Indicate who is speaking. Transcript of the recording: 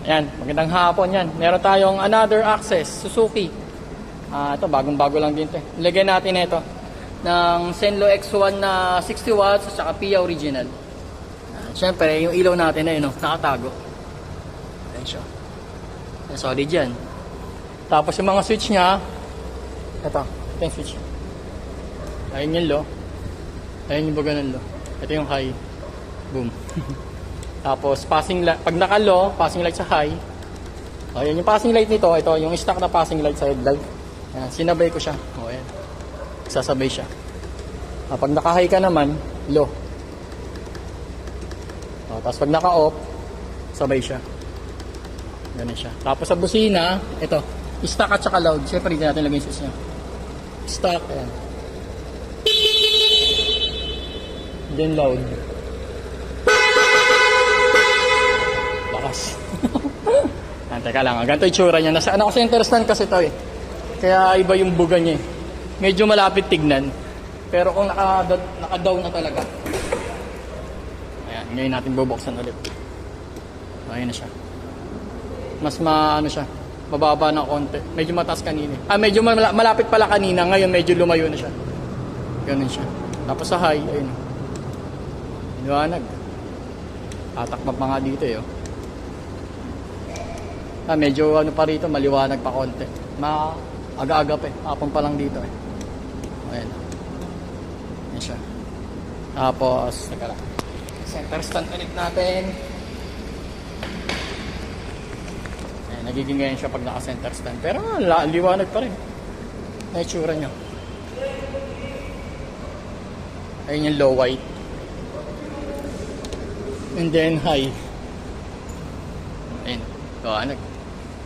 Speaker 1: Ayan, magandang hapon yan. Meron tayong another access, Suzuki. Ito, bagong-bago lang din ito. Ilagay natin ito ng Senlo X1 na 60 watts at saka PIA original. Siyempre, yung ilaw natin na yun, nakatago. Ayan siya. Solid yan. Tapos yung mga switch niya, ito yung switch. Ayun yung low. Ayun yung baga ng low. Ito yung high. Boom. Tapos passing light, pag naka-low, passing light sa high. Ayan yung passing light nito, ito yung stock na passing light sa headlight. Ayan, sinabay ko siya. O ayan. Sasabay siya. Pag naka-high ka naman, low. Tapos pag naka-off, sabay siya. Ganun siya. Tapos sa busina, ito, stock at saka loud. Siyempre, hindi natin lagay yung switch niya. Stock, ayan. Then loud. Lakas. Teka lang, ganito yung tsura niya. Nasa center stand kasi ito eh. Kaya iba yung buga niya eh. Medyo malapit tignan. Pero kung naka-down na talaga. Ayan, ngayon natin bubuksan ulit. Ayan na siya. Mas siya. Mababa ng konti. Medyo mataas kanina. Medyo malapit pala kanina. Ngayon medyo lumayo na siya. Ganun siya. Tapos sa high, ayun. Liwanag. Tatakbap pa nga dito eh. Medyo pa rito, maliwanag pa konti. Aga-aga pa eh. Hapon pa lang dito eh. Ayan. Ayan siya. Tapos, teka lang. Center stand ulit natin. Ayan, nagiging ngayon siya pag naka-center stand. Pero liwanag pa rin. Na itsura niya. Ayun yung low white. And then high. Ayun. Liwanag.